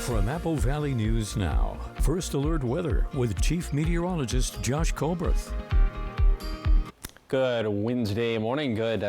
From Apple Valley News Now, First Alert Weather with Chief Meteorologist Josh Colberth. Good Wednesday morning, good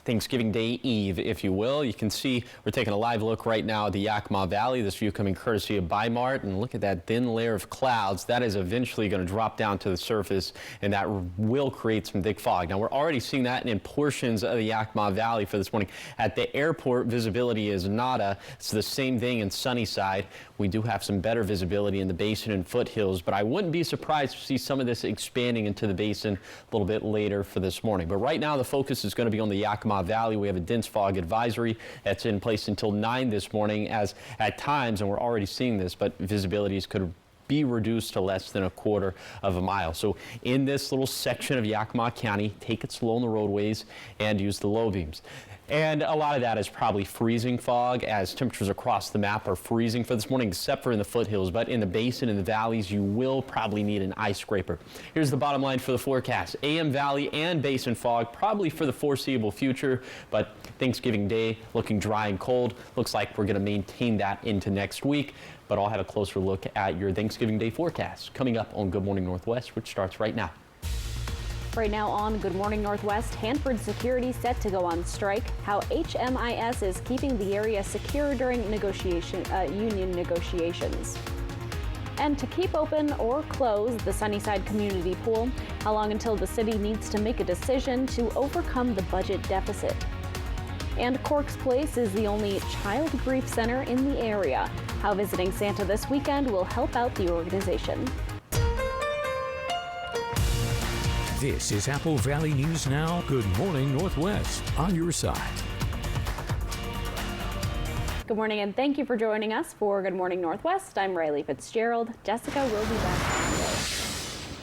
Thanksgiving Day Eve, if you will. You can see we're taking a live look right now at the Yakima Valley. This view coming courtesy of Bi-Mart, and look at that thin layer of clouds. That is eventually going to drop down to the surface, and that will create some thick fog. Now, we're already seeing that in portions of the Yakima Valley for this morning. At the airport, visibility is nada. It's the same thing in Sunnyside. We do have some better visibility in the basin and foothills, but I wouldn't be surprised to see some of this expanding into the basin a little bit later for this morning. But right now the focus is going to be on the Yakima Valley. We have a dense fog advisory that's in place until 9 this morning, as at times, and we're already seeing this, but visibilities could be reduced to less than a quarter of a mile. So in this little section of Yakima County, take it slow on the roadways and use the low beams. And a lot of that is probably freezing fog, as temperatures across the map are freezing for this morning, except for in the foothills. But in the basin and the valleys, you will probably need an ice scraper. Here's the bottom line for the forecast. AM Valley and basin fog probably for the foreseeable future, but Thanksgiving Day looking dry and cold. Looks like we're going to maintain that into next week. But I'll have a closer look at your Thanksgiving Day forecast coming up on Good Morning Northwest, which starts right now. Right now on Good Morning Northwest, Hanford Security set to go on strike, how HMIS is keeping the area secure during union negotiations. And to keep open or close the Sunnyside Community Pool, how long until the city needs to make a decision to overcome the budget deficit. And Cork's Place is the only child grief center in the area, how visiting Santa this weekend will help out the organization. This is Apple Valley News Now. Good Morning Northwest, on your side. Good morning, and thank you for joining us for Good Morning Northwest. I'm Riley Fitzgerald. Jessica will be back Monday.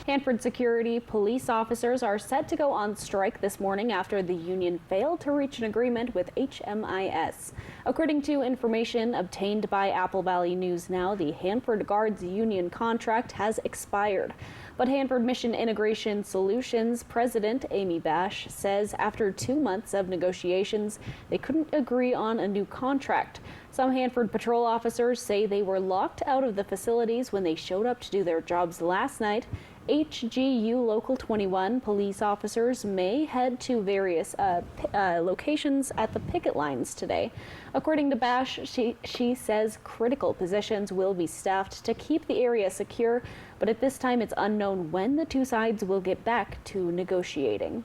Hanford Security police officers are set to go on strike this morning after the union failed to reach an agreement with HMIS. According to information obtained by Apple Valley News Now, the Hanford Guards union contract has expired. But Hanford Mission Integration Solutions President Amy Bash says after 2 months of negotiations, they couldn't agree on a new contract. Some Hanford patrol officers say they were locked out of the facilities when they showed up to do their jobs last night. HGU Local 21 police officers may head to various locations at the picket lines today. According to Bash, she says critical positions will be staffed to keep the area secure, but at this time it's unknown when the two sides will get back to negotiating.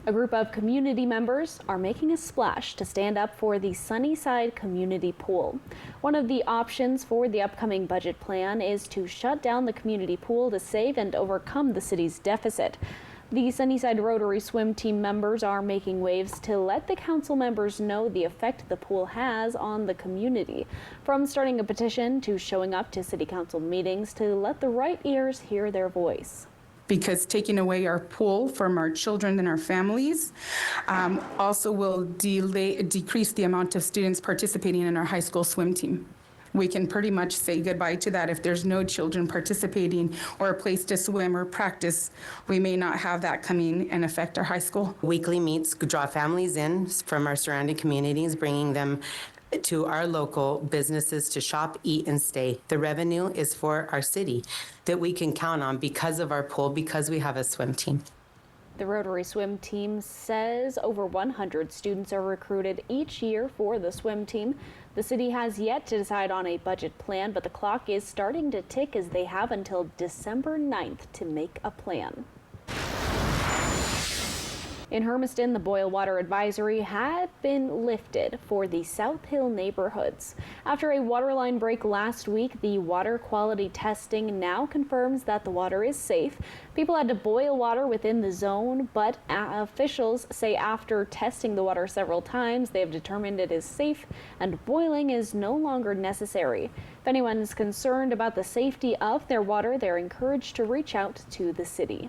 A group of community members are making a splash to stand up for the Sunnyside Community Pool. One of the options for the upcoming budget plan is to shut down the community pool to save and overcome the city's deficit. The Sunnyside Rotary Swim Team members are making waves to let the council members know the effect the pool has on the community, from starting a petition to showing up to city council meetings to let the right ears hear their voice. Because taking away our pool from our children and our families also will decrease the amount of students participating in our high school swim team. We can pretty much say goodbye to that. If there's no children participating or a place to swim or practice, we may not have that coming and affect our high school. Weekly meets draw families in from our surrounding communities, bringing them to our local businesses to shop, eat, and stay. The revenue is for our city that we can count on because of our pool, because we have a swim team. The Rotary Swim Team says over 100 students are recruited each year for the swim team. The city has yet to decide on a budget plan, but the clock is starting to tick as they have until December 9th to make a plan. In Hermiston, the boil water advisory had been lifted for the South Hill neighborhoods. After a water line break last week, the water quality testing now confirms that the water is safe. People had to boil water within the zone, but officials say after testing the water several times, they have determined it is safe and boiling is no longer necessary. If anyone is concerned about the safety of their water, they're encouraged to reach out to the city.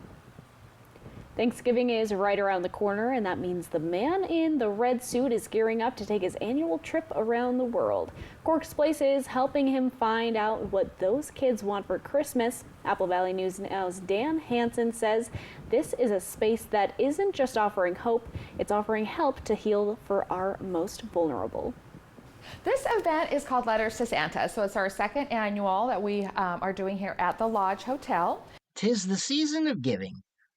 Thanksgiving is right around the corner, and that means the man in the red suit is gearing up to take his annual trip around the world. Cork's Place is helping him find out what those kids want for Christmas. Apple Valley News Now's Dan Hansen says this is a space that isn't just offering hope, it's offering help to heal for our most vulnerable. This event is called Letters to Santa, so it's our second annual that we are doing here at the Lodge Hotel. 'Tis the season of giving.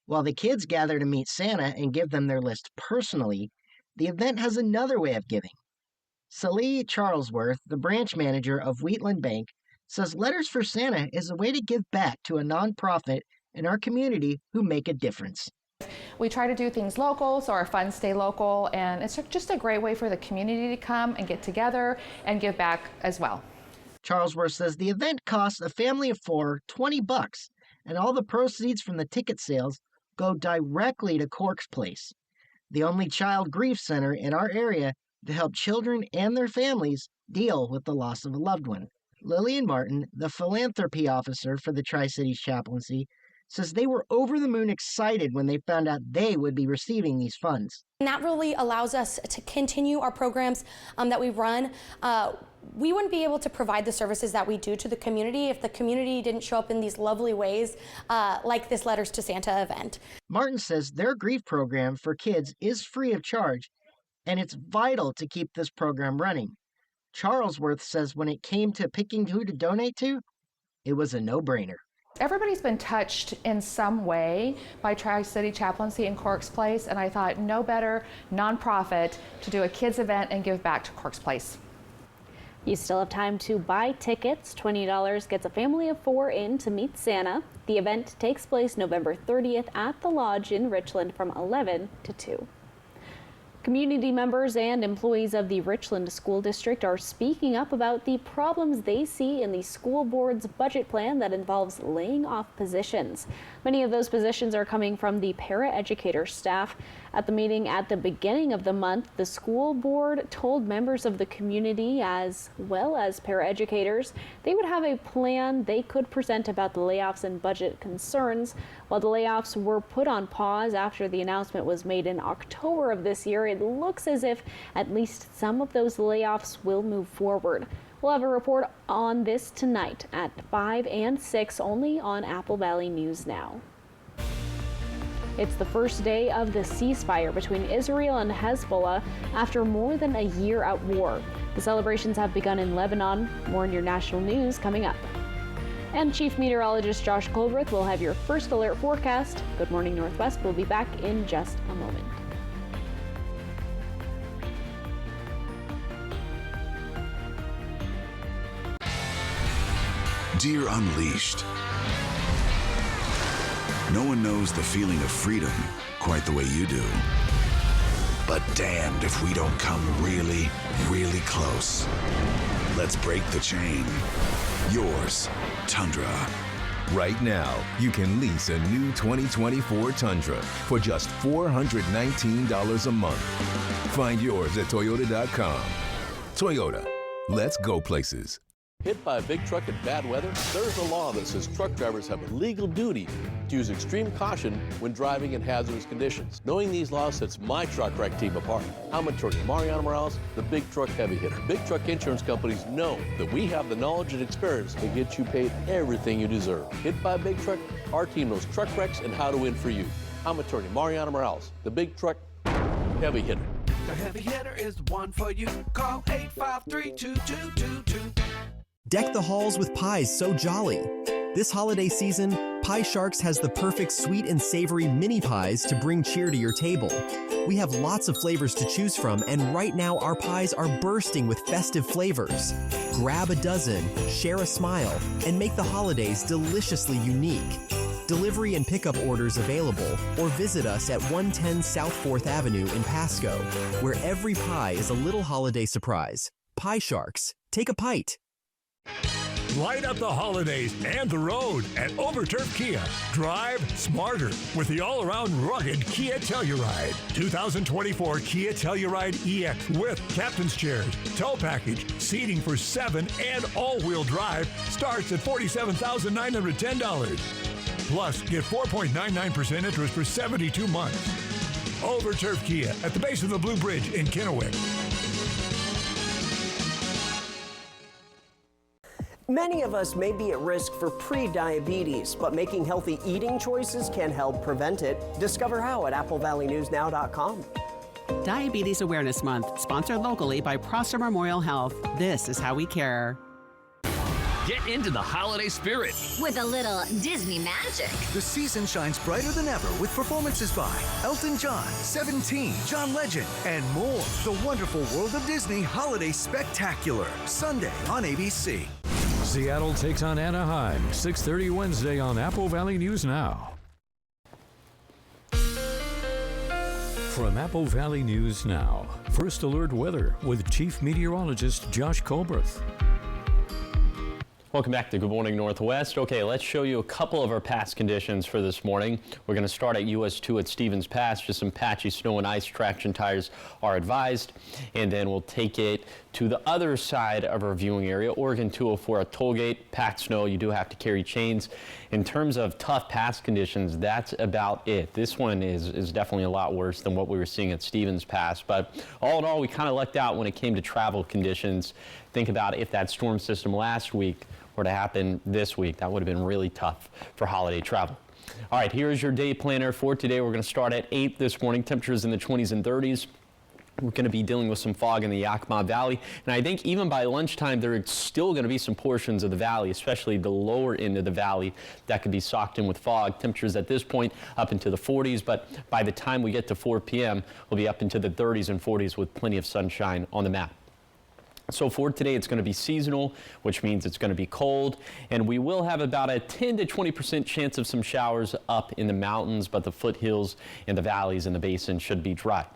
While the kids gather to meet Santa and give them their list personally, the event has another way of giving. Salih Charlesworth, the branch manager of Wheatland Bank, says Letters for Santa is a way to give back to a nonprofit in our community who make a difference. We try to do things local, so our funds stay local, and it's just a great way for the community to come and get together and give back as well. Charlesworth says the event costs a family of 4 $20, and all the proceeds from the ticket sales go directly to Cork's Place, the only child grief center in our area to help children and their families deal with the loss of a loved one. Lillian Martin, the philanthropy officer for the Tri-Cities Chaplaincy, says they were over the moon excited when they found out they would be receiving these funds. And that really allows us to continue our programs that we run. We wouldn't be able to provide the services that we do to the community if the community didn't show up in these lovely ways, like this Letters to Santa event. Martin says their grief program for kids is free of charge, and it's vital to keep this program running. Charlesworth says when it came to picking who to donate to, it was a no-brainer. Everybody's been touched in some way by Tri-City Chaplaincy and Cork's Place, and I thought no better nonprofit to do a kids event and give back to Cork's Place. You still have time to buy tickets. $20 gets a family of 4 in to meet Santa. The event takes place November 30th at the Lodge in Richland from 11 to 2. Community members and employees of the Richland School District are speaking up about the problems they see in the school board's budget plan that involves laying off positions. Many of those positions are coming from the paraeducator staff. At the meeting at the beginning of the month, the school board told members of the community as well as paraeducators they would have a plan they could present about the layoffs and budget concerns. While the layoffs were put on pause after the announcement was made in October of this year, it looks as if at least some of those layoffs will move forward. We'll have a report on this tonight at 5 and 6 only on Apple Valley News Now. It's the first day of the ceasefire between Israel and Hezbollah after more than a year at war. The celebrations have begun in Lebanon. More in your national news coming up. And Chief Meteorologist Josh Colbreth will have your first alert forecast. Good Morning Northwest will be back in just a moment. Deer Unleashed. No one knows the feeling of freedom quite the way you do. But damned if we don't come really, really close. Let's break the chain. Yours, Tundra. Right now, you can lease a new 2024 Tundra for just $419 a month. Find yours at Toyota.com. Toyota, let's go places. Hit by a big truck in bad weather? There's a law that says truck drivers have a legal duty to use extreme caution when driving in hazardous conditions. Knowing these laws sets my truck wreck team apart. I'm attorney Mariano Morales, the Big Truck Heavy Hitter. Big truck insurance companies know that we have the knowledge and experience to get you paid everything you deserve. Hit by a big truck? Our team knows truck wrecks and how to win for you. I'm attorney Mariano Morales, the Big Truck Heavy Hitter. The Heavy Hitter is the one for you. Call 853-2222. Deck the halls with pies so jolly. This holiday season, Pie Sharks has the perfect sweet and savory mini pies to bring cheer to your table. We have lots of flavors to choose from, and right now our pies are bursting with festive flavors. Grab a dozen, share a smile, and make the holidays deliciously unique. Delivery and pickup orders available, or visit us at 110 South 4th Avenue in Pasco, where every pie is a little holiday surprise. Pie Sharks, take a bite. Light up the holidays and the road at Overturf Kia. Drive smarter with the all-around rugged Kia Telluride. 2024 Kia Telluride EX with captain's chairs, tow package, seating for 7, and all-wheel drive starts at $47,910. Plus, get 4.99% interest for 72 months. Overturf Kia at the base of the Blue Bridge in Kennewick. Many of us may be at risk for pre-diabetes, but making healthy eating choices can help prevent it. Discover how at AppleValleyNewsNow.com. Diabetes Awareness Month, sponsored locally by Prosser Memorial Health. This is how we care. Get into the holiday spirit with a little Disney magic. The season shines brighter than ever with performances by Elton John, 17, John Legend, and more. The Wonderful World of Disney Holiday Spectacular, Sunday on ABC. Seattle takes on Anaheim, 6:30 Wednesday on Apple Valley News Now. From Apple Valley News Now, First Alert Weather with Chief Meteorologist Josh Colberth. Welcome back to Good Morning Northwest. Okay, let's show you a couple of our past conditions for this morning. We're going to start at US 2 at Stevens Pass. Just some patchy snow and ice. Traction tires are advised. And then we'll take it to the other side of our viewing area, Oregon 204 at Tollgate. Packed snow. You do have to carry chains. In terms of tough pass conditions, that's about it. This one is definitely a lot worse than what we were seeing at Stevens Pass. But all in all, we kind of lucked out when it came to travel conditions. Think about if that storm system last week were to happen this week. That would have been really tough for holiday travel. All right, here's your day planner for today. We're going to start at 8 this morning. Temperatures in the 20s and 30s. We're going to be dealing with some fog in the Yakima Valley. And I think even by lunchtime, there are still going to be some portions of the valley, especially the lower end of the valley, that could be socked in with fog. Temperatures at this point up into the 40s, but by the time we get to 4 p.m., we'll be up into the 30s and 40s with plenty of sunshine on the map. So for today, it's going to be seasonal, which means it's going to be cold, and we will have about a 10 to 20% chance of some showers up in the mountains, but the foothills and the valleys in the basin should be dry.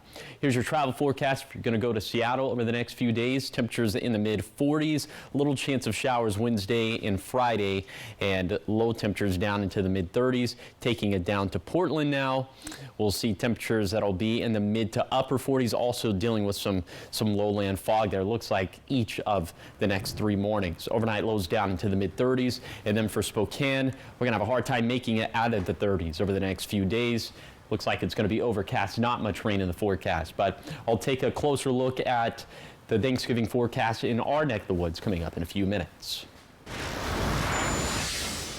Here's your travel forecast. If you're going to go to Seattle over the next few days, temperatures in the mid-40s, little chance of showers Wednesday and Friday, and low temperatures down into the mid-30s. Taking it down to Portland now, we'll see temperatures that'll be in the mid to upper 40s, also dealing with some lowland fog there. Looks like each of the next 3 mornings. Overnight lows down into the mid-30s, and then for Spokane, we're going to have a hard time making it out of the 30s over the next few days. Looks like it's going to be overcast, not much rain in the forecast, but I'll take a closer look at the Thanksgiving forecast in our neck of the woods coming up in a few minutes.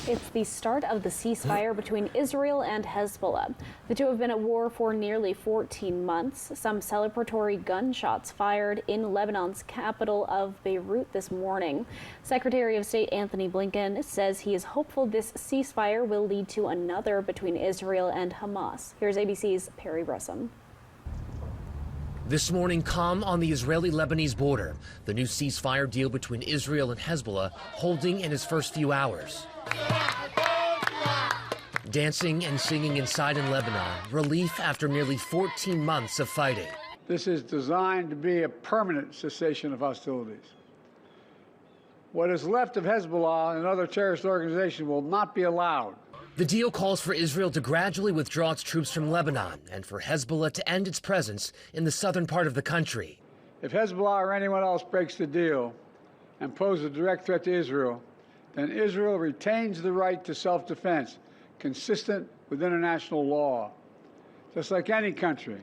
It's the start of the ceasefire between Israel and Hezbollah. The two have been at war for nearly 14 months. Some celebratory gunshots fired in Lebanon's capital of Beirut this morning. Secretary of State Antony Blinken says he is hopeful this ceasefire will lead to another between Israel and Hamas. Here's ABC's Perry Russom. This morning, calm on the Israeli-Lebanese border. The new ceasefire deal between Israel and Hezbollah holding in its first few hours. Dancing and singing inside in Lebanon, relief after nearly 14 months of fighting. This is designed to be a permanent cessation of hostilities. What is left of Hezbollah and other terrorist organizations will not be allowed. The deal calls for Israel to gradually withdraw its troops from Lebanon and for Hezbollah to end its presence in the southern part of the country. If Hezbollah or anyone else breaks the deal and poses a direct threat to Israel, then Israel retains the right to self-defense, consistent with international law. Just like any country,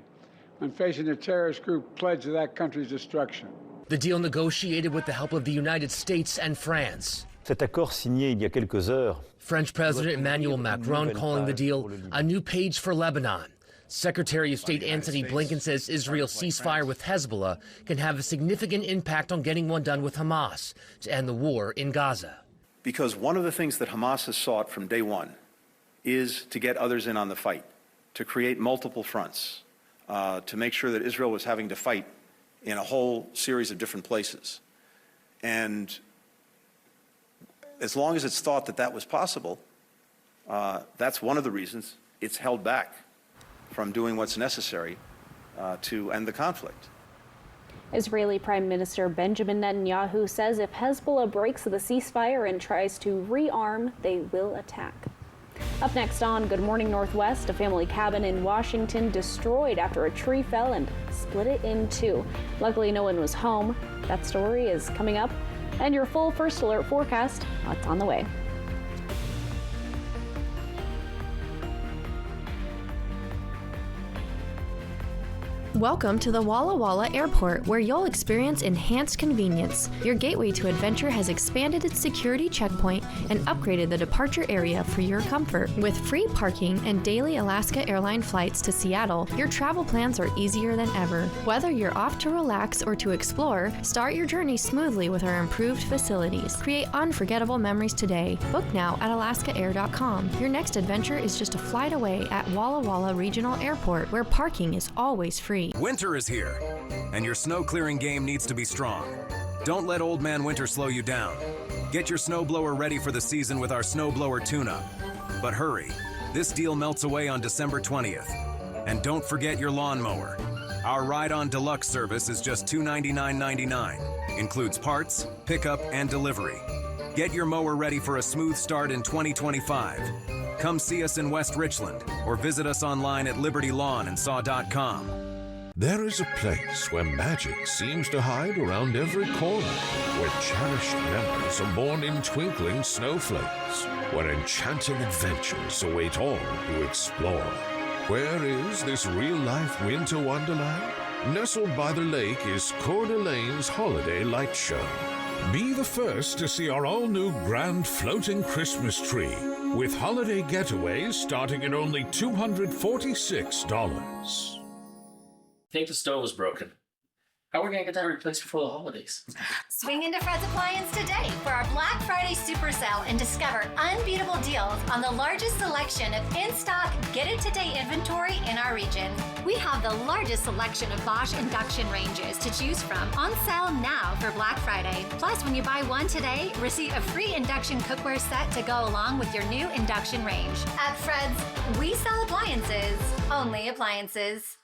when facing a terrorist group pledged to that country's destruction. The deal negotiated with the help of the United States and France. Cet accord signé il y a quelques heures. French President Emmanuel Macron calling the deal a new page for Lebanon. Secretary of State Antony Blinken says Israel's ceasefire with Hezbollah can have a significant impact on getting one done with Hamas to end the war in Gaza. Because one of the things that Hamas has sought from day one is to get others in on the fight, to create multiple fronts, to make sure that Israel was having to fight in a whole series of different places. And as long as it's thought that that was possible, that's one of the reasons it's held back from doing what's necessary to end the conflict. Israeli Prime Minister Benjamin Netanyahu says if Hezbollah breaks the ceasefire and tries to rearm, they will attack. Up next on Good Morning Northwest, a family cabin in Washington destroyed after a tree fell and split it in two. Luckily, no one was home. That story is coming up, and your full First Alert forecast, it's on the way. Welcome to the Walla Walla Airport, where you'll experience enhanced convenience. Your gateway to adventure has expanded its security checkpoint and upgraded the departure area for your comfort. With free parking and daily Alaska Airline flights to Seattle, your travel plans are easier than ever. Whether you're off to relax or to explore, start your journey smoothly with our improved facilities. Create unforgettable memories today. Book now at alaskaair.com. Your next adventure is just a flight away at Walla Walla Regional Airport, where parking is always free. Winter is here, and your snow clearing game needs to be strong. Don't let Old Man Winter slow you down. Get your snowblower ready for the season with our snowblower tune-up. But hurry, this deal melts away on December 20th. And don't forget your lawnmower. Our Ride-On Deluxe service is just $299.99. Includes parts, pickup, and delivery. Get your mower ready for a smooth start in 2025. Come see us in West Richland or visit us online at libertylawnandsaw.com. There is a place where magic seems to hide around every corner, where cherished memories are born in twinkling snowflakes, where enchanting adventures await all who explore. Where is this real-life winter wonderland? Nestled by the lake is Coeur d'Alene's Holiday Light Show. Be the first to see our all-new grand floating Christmas tree, with holiday getaways starting at only $246. I think the stove was broken. How are we gonna get that replaced before the holidays? Swing into Fred's Appliance today for our Black Friday Super Sale and discover unbeatable deals on the largest selection of in-stock, get-it-today inventory in our region. We have the largest selection of Bosch induction ranges to choose from on sale now for Black Friday. Plus, when you buy one today, receive a free induction cookware set to go along with your new induction range. At Fred's, we sell appliances, only appliances.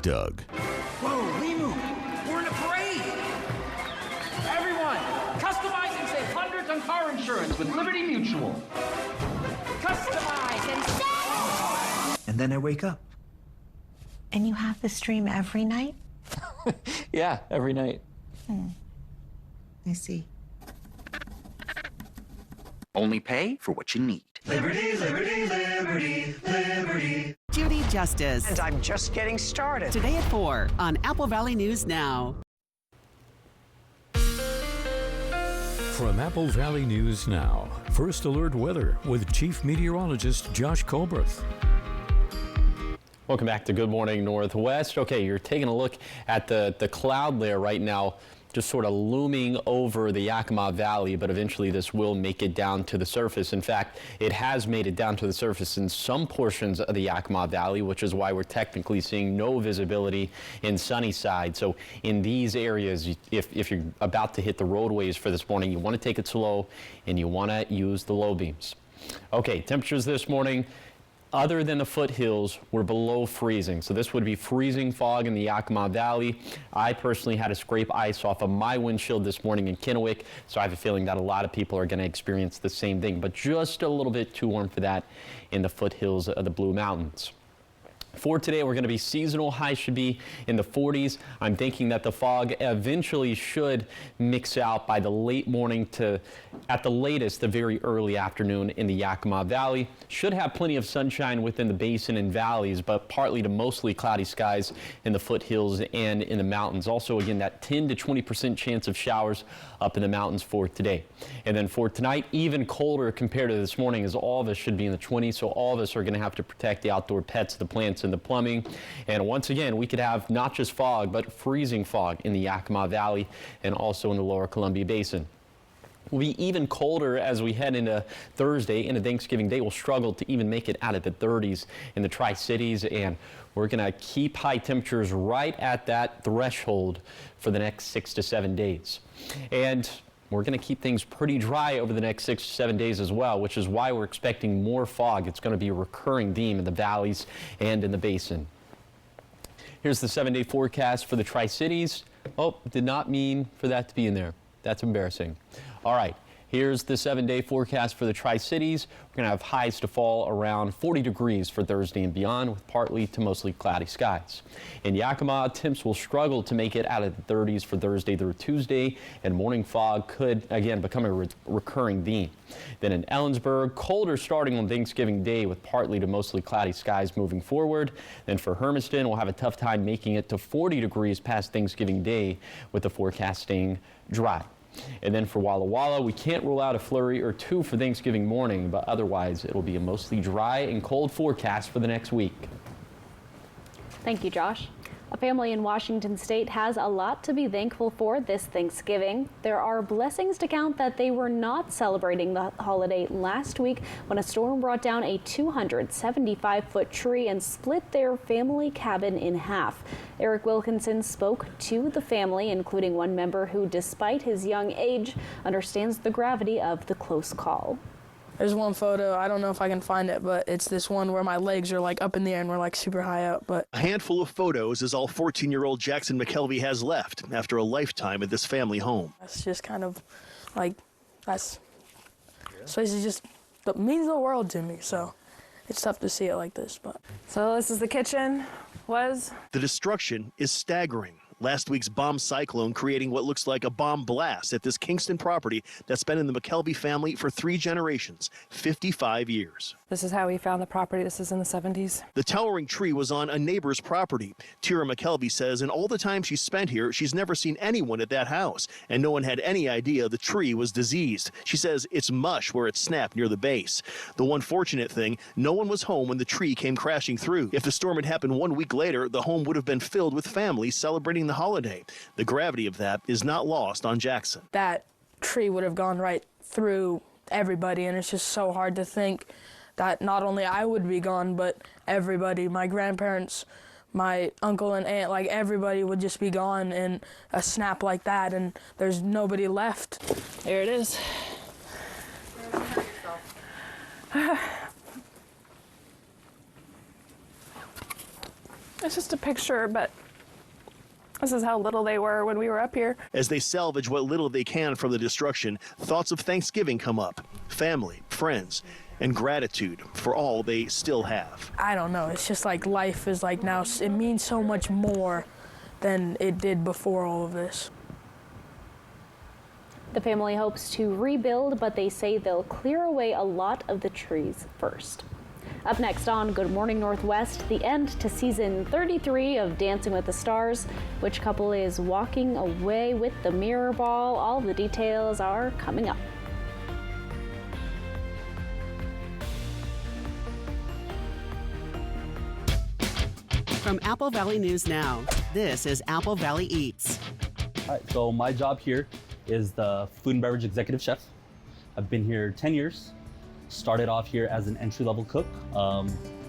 Doug. Whoa, Limu! We're in a parade! Everyone, customize and save hundreds on car insurance with Liberty Mutual. Customize and save! And then I wake up. And you have the stream every night? Yeah, every night. I see. Only pay for what you need. Liberty, liberty, liberty, liberty. Judy Justice. And I'm just getting started. Today at 4 on Apple Valley News Now. From Apple Valley News Now, First Alert Weather with Chief Meteorologist Josh Colbert. Welcome back to Good Morning Northwest. Okay, you're taking a look at the cloud layer right now, just sort of looming over the Yakima Valley, but eventually this will make it down to the surface. In fact, it has made it down to the surface in some portions of the Yakima Valley, which is why we're technically seeing no visibility in Sunnyside. So in these areas, if you're about to hit the roadways for this morning, you want to take it slow and you want to use the low beams. Okay, temperatures this morning, other than the foothills, we're below freezing. So this would be freezing fog in the Yakima Valley. I personally had to scrape ice off of my windshield this morning in Kennewick, so I have a feeling that a lot of people are going to experience the same thing, but just a little bit too warm for that in the foothills of the Blue Mountains. For today, we're going to be seasonal. Highs should be in the 40s. I'm thinking that the fog eventually should mix out by the late morning to, at the latest, the very early afternoon in the Yakima Valley. Should have plenty of sunshine within the basin and valleys, but partly to mostly cloudy skies in the foothills and in the mountains. Also, again, that 10 to 20% chance of showers up in the mountains for today. And then for tonight, even colder compared to this morning, as all of us should be in the 20s. So all of us are going to have to protect the outdoor pets, the plants, and the plumbing. And once again, we could have not just fog, but freezing fog in the Yakima Valley and also in the lower Columbia Basin. Will be even colder as we head into Thursday. Into Thanksgiving Day, we'll struggle to even make it out of the 30s in the Tri-Cities, and we're going to keep high temperatures right at that threshold for the next 6 to 7 days. And we're going to keep things pretty dry over the next 6 to 7 days as well, which is why we're expecting more fog. It's going to be a recurring theme in the valleys and in the basin. Here's the 7-day forecast for the Tri-Cities. Oh, did not mean for that to be in there. That's embarrassing. All right, Here's the 7-day forecast for the Tri-Cities. We're going to have highs to fall around 40 degrees for Thursday and beyond, with partly to mostly cloudy skies. In Yakima, temps will struggle to make it out of the 30s for Thursday through Tuesday, and morning fog could again become a recurring theme. Then in Ellensburg, colder starting on Thanksgiving Day with partly to mostly cloudy skies moving forward. Then for Hermiston, we'll have a tough time making it to 40 degrees past Thanksgiving Day, with the forecast staying dry. And then for Walla Walla, we can't rule out a flurry or two for Thanksgiving morning, but otherwise it'll be a mostly dry and cold forecast for the next week. Thank you, Josh. A family in Washington state has a lot to be thankful for this Thanksgiving. There are blessings to count that they were not celebrating the holiday last week when a storm brought down a 275-foot tree and split their family cabin in half. Eric Wilkinson spoke to the family, including one member who, despite his young age, understands the gravity of the close call. There's one photo, I don't know if I can find it, but it's this one where my legs are like up in the air and we're like super high up. But a handful of photos is all 14-year-old Jackson McKelvey has left after a lifetime at this family home. That's just kind of like, so this is just, it means the world to me, so it's tough to see it like this. But so this is the kitchen, The destruction is staggering. Last week's bomb cyclone creating what looks like a bomb blast at this Kingston property that's been in the McKelvey family for 3 generations, 55 years. This is how we found the property. This is in the 70s. The towering tree was on a neighbor's property. Tira McKelvey says in all the time she's spent here, she's never seen anyone at that house, and no one had any idea the tree was diseased. She says it's mush where it snapped near the base. The one fortunate thing, no one was home when the tree came crashing through. If the storm had happened 1 week later, the home would have been filled with families celebrating the holiday. The gravity of that is not lost on Jackson. That tree would have gone right through everybody, and it's just so hard to think that not only I would be gone, but everybody, my grandparents, my uncle and aunt, like everybody would just be gone in a snap like that, and there's nobody left. There it is. It's just a picture, but this is how little they were when we were up here. As they salvage what little they can from the destruction, thoughts of Thanksgiving come up. Family, friends, and gratitude for all they still have. I don't know. It's just like life is like now, it means so much more than it did before all of this. The family hopes to rebuild, but they say they'll clear away a lot of the trees first. Up next on Good Morning Northwest, the end to season 33 of Dancing with the Stars. Which couple is walking away with the mirror ball? All the details are coming up. From Apple Valley News Now, this is Apple Valley Eats. All right, so my job here is the food and beverage executive chef. I've been here 10 years. Started off here as an entry-level cook. I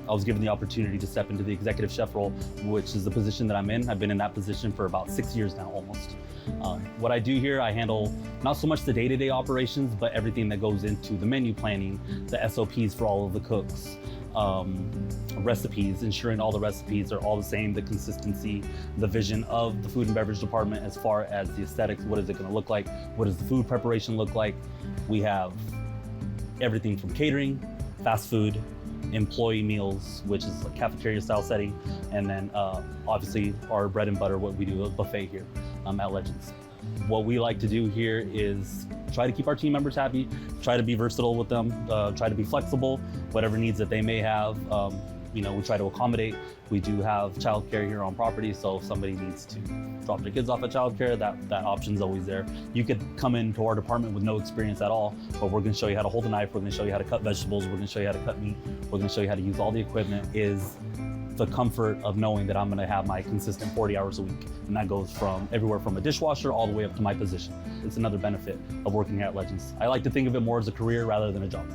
was given the opportunity to step into the executive chef role, which is the position that I'm in. I've been in that position for about 6 years now, almost. What I do here, I handle not so much the day-to-day operations, but everything that goes into the menu planning, the SOPs for all of the cooks, recipes, ensuring all the recipes are all the same, the consistency, the vision of the food and beverage department as far as the aesthetics, what is it gonna look like, what does the food preparation look like. We have everything from catering, fast food, employee meals, which is a cafeteria style setting, and then obviously our bread and butter, what we do, a buffet here at Legends. What we like to do here is try to keep our team members happy, try to be versatile with them, try to be flexible, whatever needs that they may have. We try to accommodate. We do have childcare here on property, so if somebody needs to drop their kids off at childcare, that option's always there. You could come into our department with no experience at all, but we're gonna show you how to hold a knife, we're gonna show you how to cut vegetables, we're gonna show you how to cut meat, we're gonna show you how to use all the equipment. Is the comfort of knowing that I'm gonna have my consistent 40 hours a week. And that goes from everywhere from a dishwasher all the way up to my position. It's another benefit of working here at Legends. I like to think of it more as a career rather than a job.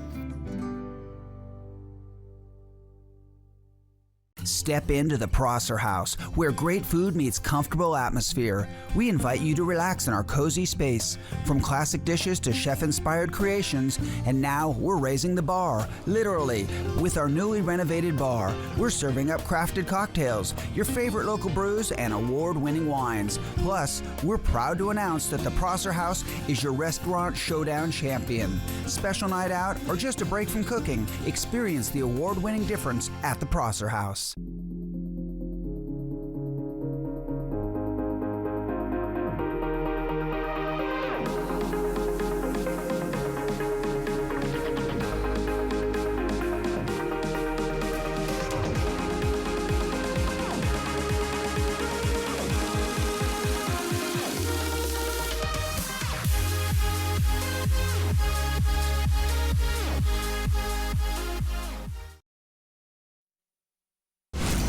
Step into the Prosser House, where great food meets comfortable atmosphere. We invite you to relax in our cozy space. From classic dishes to chef-inspired creations, and now we're raising the bar, literally. With our newly renovated bar, we're serving up crafted cocktails, your favorite local brews, and award-winning wines. Plus, we're proud to announce that the Prosser House is your restaurant showdown champion. Special night out or just a break from cooking, experience the award-winning difference at the Prosser House.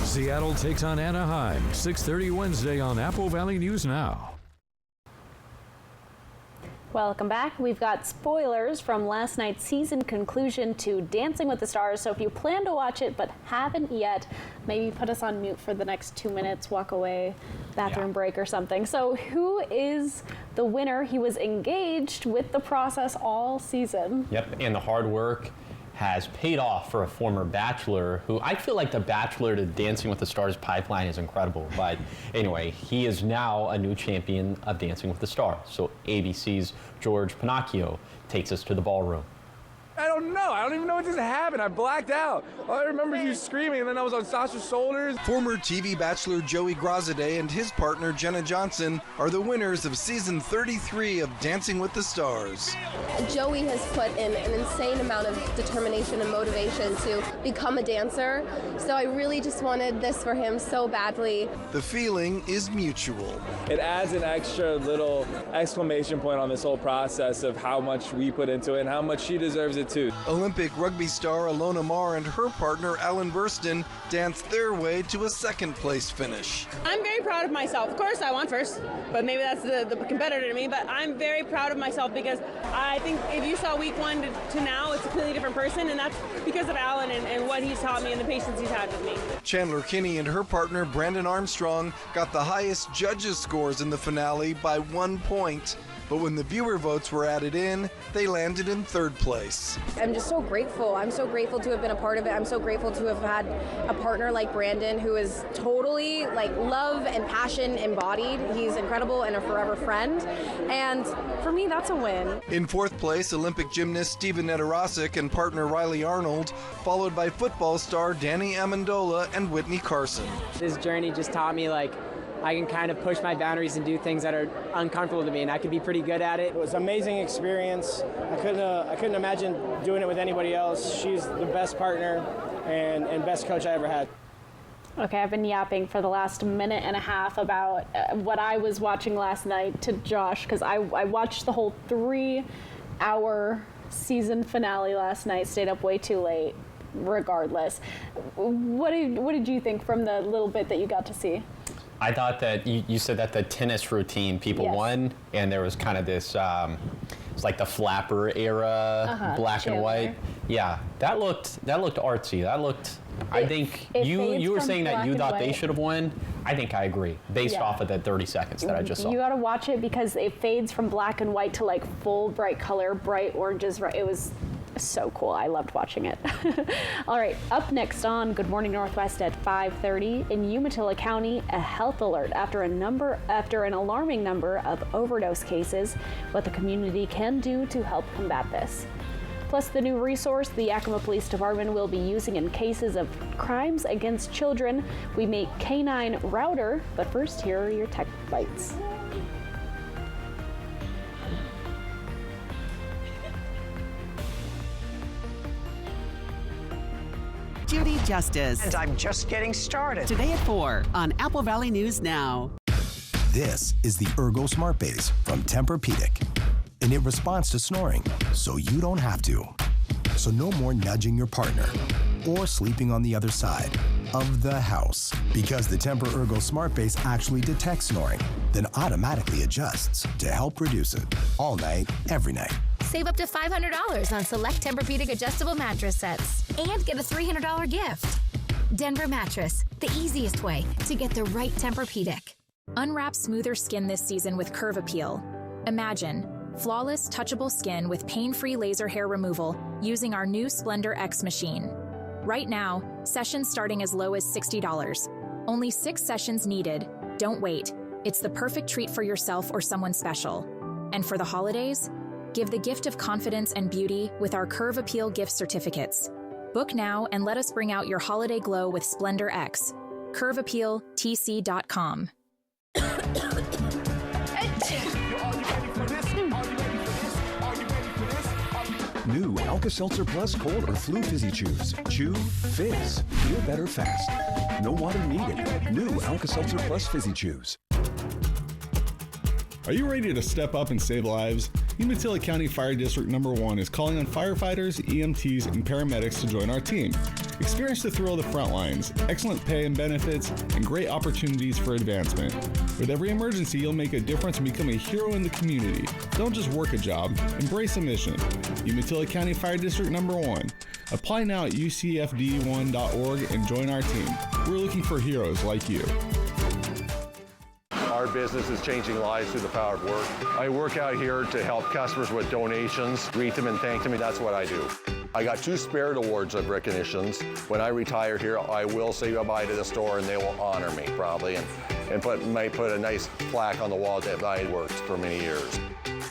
Seattle takes on Anaheim, 6:30 Wednesday on Apple Valley News Now. Welcome back. We've got spoilers from last night's season conclusion to Dancing with the Stars. So if you plan to watch it but haven't yet, maybe put us on mute for the next 2 minutes, walk away, bathroom break or something. So who is the winner? He was engaged with the process all season. Yep, and the hard work has paid off for a former Bachelor who I feel like the Bachelor to Dancing with the Stars pipeline is incredible. But anyway, he is now a new champion of Dancing with the Stars. So ABC's George Pinocchio takes us to the ballroom. I don't know. I don't even know what just happened. I blacked out. All I remember is you screaming, and then I was on Sasha's shoulders. Former TV Bachelor Joey Grossaday and his partner Jenna Johnson are the winners of season 33 of Dancing with the Stars. Joey has put in an insane amount of determination and motivation to become a dancer, so I really just wanted this for him so badly. The feeling is mutual. It adds an extra little exclamation point on this whole process of how much we put into it and how much she deserves it too. Olympic rugby star Alona Marr and her partner Alan Burston danced their way to a second place finish. I'm very proud of myself. Of course I won first, but maybe that's the competitor to me, but I'm very proud of myself because I think if you saw week 1 to now, it's a completely different person, and that's because of Alan and what he's taught me and the patience he's had with me. Chandler Kinney and her partner Brandon Armstrong got the highest judges' scores in the finale by 1 point. But when the viewer votes were added in, they landed in third place. I'm just so grateful. I'm so grateful to have been a part of it. I'm so grateful to have had a partner like Brandon who is totally like love and passion embodied. He's incredible and a forever friend. And for me, that's a win. In fourth place, Olympic gymnast Steven Nedorosik and partner Riley Arnold, followed by football star Danny Amendola and Whitney Carson. This journey just taught me I can kind of push my boundaries and do things that are uncomfortable to me, and I can be pretty good at it. It was an amazing experience. I couldn't imagine doing it with anybody else. She's the best partner and best coach I ever had. Okay, I've been yapping for the last minute and a half about what I was watching last night to Josh, because I watched the whole 3-hour season finale last night, stayed up way too late, regardless. What did you think from the little bit that you got to see? I thought that you said that the tennis routine people won, and there was kind of this, it's like the flapper era, black Chandler. and white. Yeah, that looked artsy. That looked. I think you were saying that you thought they should have won. I think I agree, based off of that 30 seconds that I just saw. You got to watch it because it fades from black and white to like full bright color, bright oranges. It was so cool. I loved watching it. All right, up next on Good Morning Northwest at 5:30 in Umatilla County, a health alert after an alarming number of overdose cases, what the community can do to help combat this. Plus the new resource the Yakima Police Department will be using in cases of crimes against children. We meet Canine Router, but first here are your tech bites. Judy Justice. And I'm just getting started. Today at 4 on Apple Valley News Now. This is the Ergo Smart Base from Tempur-Pedic, and it responds to snoring, so you don't have to. So no more nudging your partner or sleeping on the other side of the house, because the Tempur-Ergo Smart Base actually detects snoring, then automatically adjusts to help reduce it all night, every night. Save up to $500 on select Tempur-Pedic adjustable mattress sets and get a $300 gift. Denver Mattress, the easiest way to get the right Tempur-Pedic. Unwrap smoother skin this season with Curve Appeal. Imagine flawless, touchable skin with pain-free laser hair removal using our new Splendor X machine. Right now, sessions starting as low as $60. Only 6 sessions needed. Don't wait. It's the perfect treat for yourself or someone special. And for the holidays, give the gift of confidence and beauty with our Curve Appeal gift certificates. Book now and let us bring out your holiday glow with Splendor X. CurveAppealTC.com. New Alka-Seltzer Plus Cold or Flu Fizzy Chews. Chew, fizz, feel better fast. No water needed. New Alka-Seltzer Plus Fizzy Chews. Are you ready to step up and save lives? Umatilla County Fire District No. 1 is calling on firefighters, EMTs, and paramedics to join our team. Experience the thrill of the front lines, excellent pay and benefits, and great opportunities for advancement. With every emergency, you'll make a difference and become a hero in the community. Don't just work a job, embrace a mission. Umatilla County Fire District No. 1. Apply now at ucfd1.org and join our team. We're looking for heroes like you. Our business is changing lives through the power of work. I work out here to help customers with donations, greet them and thank them, and that's what I do. I got 2 Spirit Awards of recognitions. When I retire here, I will say goodbye to the store and they will honor me probably and might put a nice plaque on the wall that I worked for many years.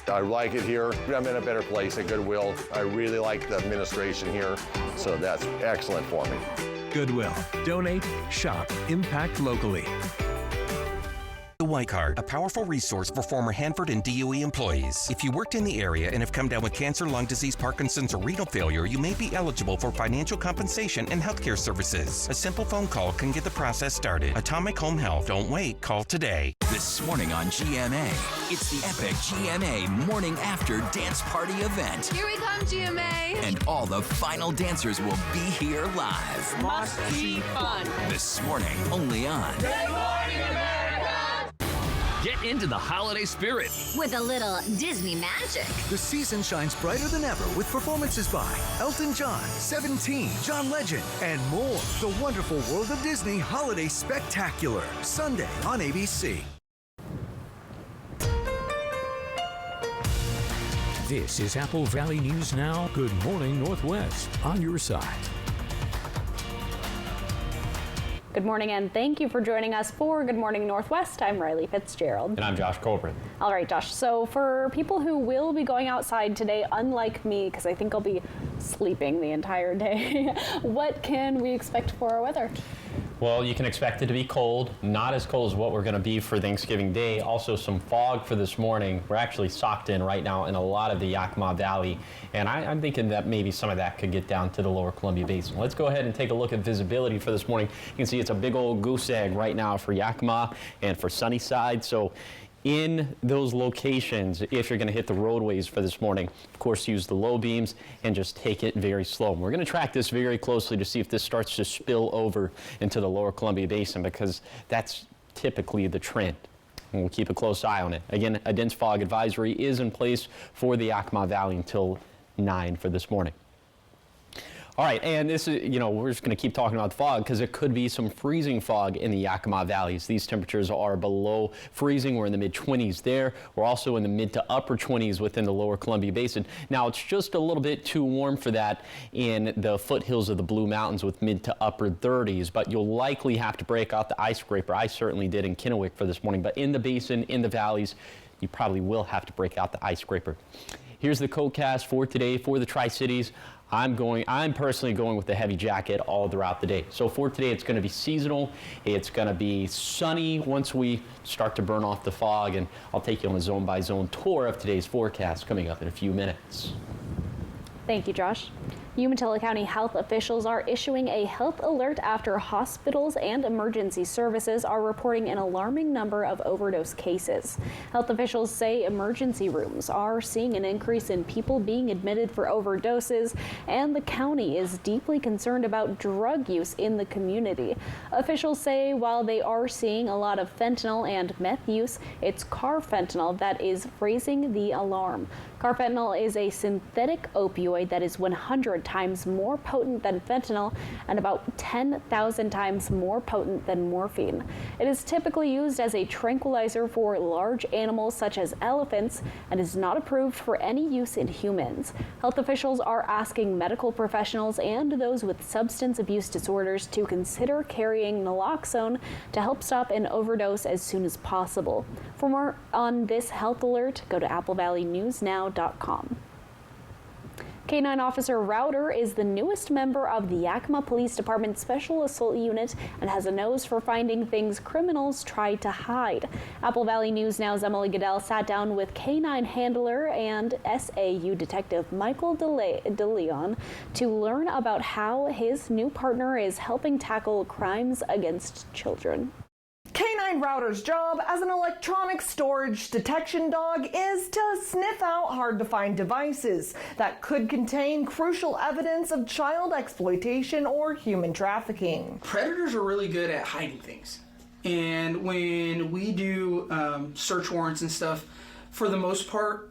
I like it here. I'm in a better place at Goodwill. I really like the administration here, so that's excellent for me. Goodwill. Donate, shop, impact locally. The White Card, a powerful resource for former Hanford and DOE employees. If you worked in the area and have come down with cancer, lung disease, Parkinson's, or renal failure, you may be eligible for financial compensation and healthcare services. A simple phone call can get the process started. Atomic Home Health. Don't wait. Call today. This morning on GMA, it's the epic GMA Morning After Dance Party event. Here we come, GMA! And all the final dancers will be here live. Must be fun. This morning, only on Good Morning America! Get into the holiday spirit with a little Disney magic. The season shines brighter than ever with performances by Elton John, 17, John Legend, and more. The Wonderful World of Disney Holiday Spectacular, Sunday on ABC. This is Apple Valley News Now. Good morning, Northwest, on your side. Good morning, and thank you for joining us for Good Morning Northwest. I'm Riley Fitzgerald. And I'm Josh Colbert. All right, Josh. So for people who will be going outside today, unlike me, because I think I'll be sleeping the entire day, what can we expect for our weather? Well, you can expect it to be cold, not as cold as what we're going to be for Thanksgiving Day. Also some fog for this morning. We're actually socked in right now in a lot of the Yakima Valley, and I'm thinking that maybe some of that could get down to the lower Columbia Basin. Let's go ahead and take a look at visibility for this morning. You can see it's a big old goose egg right now for Yakima and for Sunnyside. So in those locations, if you're going to hit the roadways for this morning, of course, use the low beams and just take it very slow. We're going to track this very closely to see if this starts to spill over into the lower Columbia Basin, because that's typically the trend. And we'll keep a close eye on it. Again, a dense fog advisory is in place for the Yakima Valley until 9 for this morning. All right, and this is, we're just going to keep talking about the fog because it could be some freezing fog in the Yakima valleys. These temperatures are below freezing. We're in the mid-20s there. We're also in the mid to upper 20s within the lower Columbia Basin. Now, it's just a little bit too warm for that in the foothills of the Blue Mountains with mid to upper 30s, but you'll likely have to break out the ice scraper. I certainly did in Kennewick for this morning, but in the basin, in the valleys, you probably will have to break out the ice scraper. Here's the CodeCast for today for the Tri-Cities. I'm personally going with the heavy jacket all throughout the day. So for today, it's going to be seasonal. It's going to be sunny once we start to burn off the fog, and I'll take you on a zone-by-zone tour of today's forecast coming up in a few minutes. Thank you, Josh. Umatilla County health officials are issuing a health alert after hospitals and emergency services are reporting an alarming number of overdose cases. Health officials say emergency rooms are seeing an increase in people being admitted for overdoses, and the county is deeply concerned about drug use in the community. Officials say while they are seeing a lot of fentanyl and meth use, it's carfentanil that is raising the alarm. Carfentanil is a synthetic opioid that is 100% times more potent than fentanyl and about 10,000 times more potent than morphine. It is typically used as a tranquilizer for large animals such as elephants and is not approved for any use in humans. Health officials are asking medical professionals and those with substance abuse disorders to consider carrying naloxone to help stop an overdose as soon as possible. For more on this health alert, go to applevalleynewsnow.com. K-9 Officer Router is the newest member of the Yakima Police Department Special Assault Unit and has a nose for finding things criminals try to hide. Apple Valley News Now's Emily Goodell sat down with K-9 handler and SAU detective Michael DeLeon to learn about how his new partner is helping tackle crimes against children. K-9 Router's job as an electronic storage detection dog is to sniff out hard-to-find devices that could contain crucial evidence of child exploitation or human trafficking. Predators are really good at hiding things. And when we do search warrants and stuff, for the most part,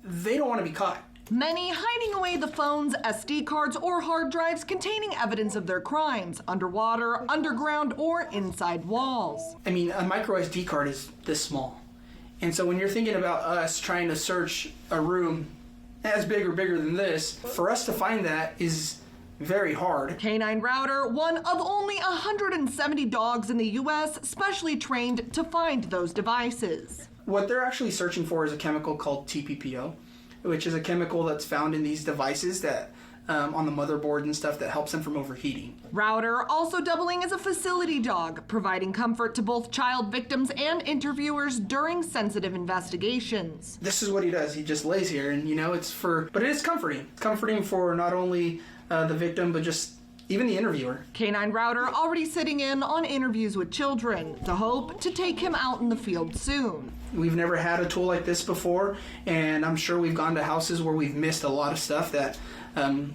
they don't want to be caught. Many hiding away the phones, SD cards, or hard drives containing evidence of their crimes, underwater, underground, or inside walls. I mean, a micro SD card is this small. And so when you're thinking about us trying to search a room as big or bigger than this, for us to find that is very hard. K-9 Router, one of only 170 dogs in the U.S. specially trained to find those devices. What they're actually searching for is a chemical called TPPO, which is a chemical that's found in these devices that on the motherboard and stuff that helps them from overheating. Router also doubling as a facility dog, providing comfort to both child victims and interviewers during sensitive investigations. This is what he does. He just lays here, and but it is comforting. It's comforting for not only the victim, but just even the interviewer. K-9 Router already sitting in on interviews with children, to hope to take him out in the field soon. We've never had a tool like this before, and I'm sure we've gone to houses where we've missed a lot of stuff that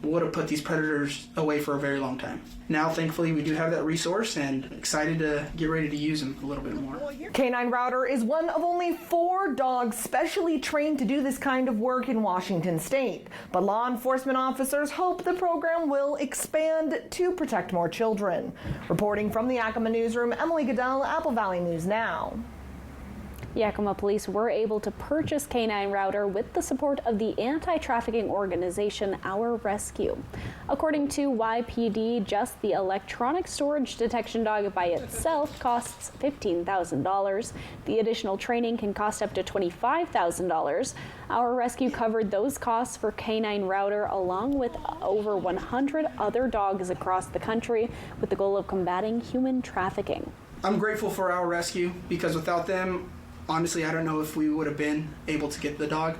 would have put these predators away for a very long time. Now, thankfully, we do have that resource and excited to get ready to use them a little bit more. K-9 Router is one of only 4 dogs specially trained to do this kind of work in Washington state. But law enforcement officers hope the program will expand to protect more children. Reporting from the Yakima Newsroom, Emily Goodell, Apple Valley News Now. Yakima police were able to purchase K-9 Router with the support of the anti-trafficking organization Our Rescue. According to YPD, just the electronic storage detection dog by itself costs $15,000. The additional training can cost up to $25,000. Our Rescue covered those costs for K-9 Router along with over 100 other dogs across the country with the goal of combating human trafficking. I'm grateful for Our Rescue because without them, honestly, I don't know if we would have been able to get the dog.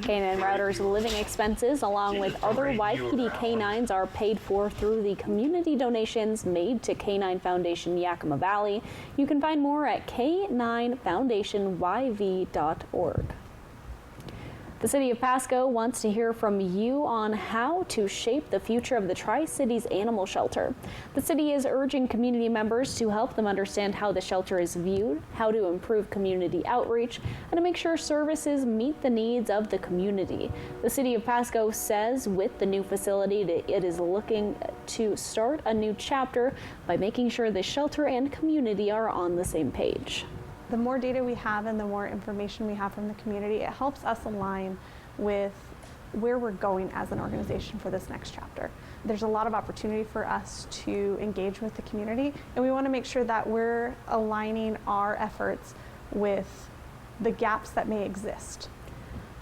K-9 Router's living expenses, along with other YPD K-9s, are paid for through the community donations made to K-9 Foundation Yakima Valley. You can find more at k9foundationyv.org. The City of Pasco wants to hear from you on how to shape the future of the Tri-Cities Animal Shelter. The city is urging community members to help them understand how the shelter is viewed, how to improve community outreach, and to make sure services meet the needs of the community. The City of Pasco says with the new facility it is looking to start a new chapter by making sure the shelter and community are on the same page. The more data we have and the more information we have from the community, it helps us align with where we're going as an organization for this next chapter. There's a lot of opportunity for us to engage with the community, and we want to make sure that we're aligning our efforts with the gaps that may exist.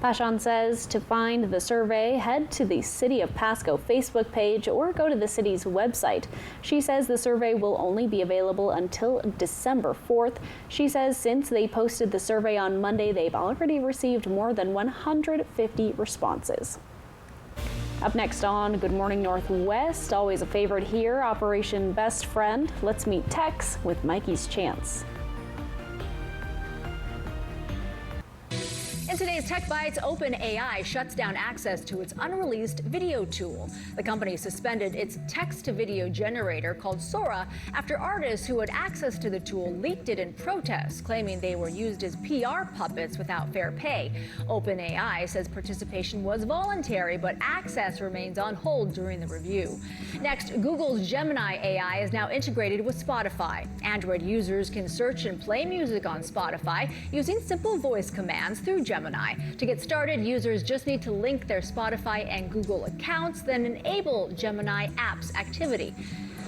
Pashon says to find the survey, head to the City of Pasco Facebook page or go to the city's website. She says the survey will only be available until December 4th. She says since they posted the survey on Monday, they've already received more than 150 responses. Up next on Good Morning Northwest, always a favorite here, Operation Best Friend. Let's meet Tex with Mikey's Chance. In today's Tech Bites, OpenAI shuts down access to its unreleased video tool. The company suspended its text-to-video generator called Sora after artists who had access to the tool leaked it in protest, claiming they were used as PR puppets without fair pay. OpenAI says participation was voluntary, but access remains on hold during the review. Next, Google's Gemini AI is now integrated with Spotify. Android users can search and play music on Spotify using simple voice commands through Gemini. To get started, users just need to link their Spotify and Google accounts, then enable Gemini Apps activity.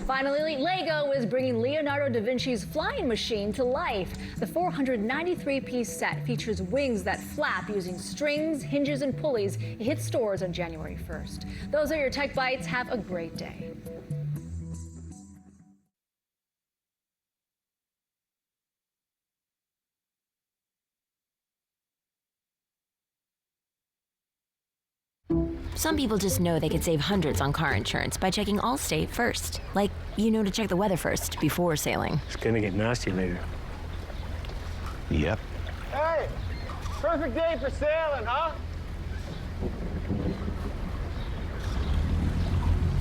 Finally, Lego is bringing Leonardo da Vinci's flying machine to life. The 493-piece set features wings that flap using strings, hinges, and pulleys. It hits stores on January 1st. Those are your Tech Bites. Have a great day. Some people just know they could save hundreds on car insurance by checking Allstate first. Like, you know to check the weather first before sailing. It's gonna get nasty later. Yep. Hey, perfect day for sailing, huh?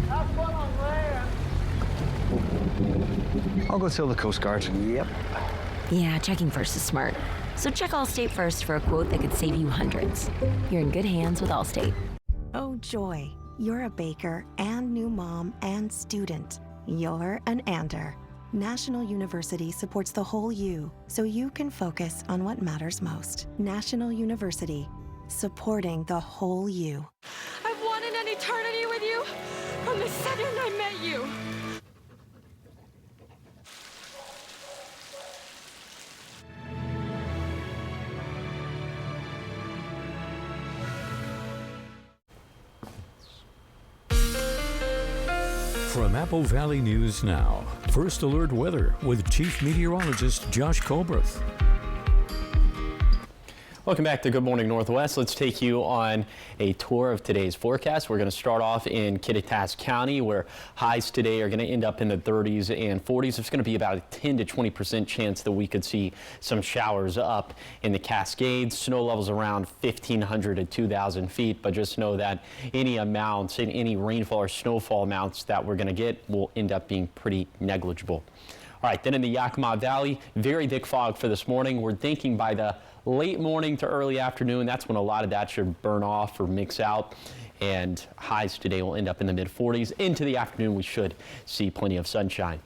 Have fun on land. I'll go tell the Coast Guard. Yep. Yeah, checking first is smart. So check Allstate first for a quote that could save you hundreds. You're in good hands with Allstate. Oh, joy. You're a baker and new mom and student. You're an Ander. National University supports the whole you, so you can focus on what matters most. National University, supporting the whole you. I've wanted an eternity with you from the second I met you. From Apple Valley News Now, First Alert Weather with Chief Meteorologist Josh Colbert. Welcome back to Good Morning Northwest. Let's take you on a tour of today's forecast. We're going to start off in Kittitas County, where highs today are going to end up in the 30s and 40s. There's going to be about a 10 to 20% chance that we could see some showers up in the Cascades. Snow levels around 1,500 to 2,000 feet, but just know that any amounts and any rainfall or snowfall amounts that we're going to get will end up being pretty negligible. All right, then in the Yakima Valley, very thick fog for this morning. We're thinking by the late morning to early afternoon, that's when a lot of that should burn off or mix out, and highs today will end up in the mid-40s. Into the afternoon, we should see plenty of sunshine.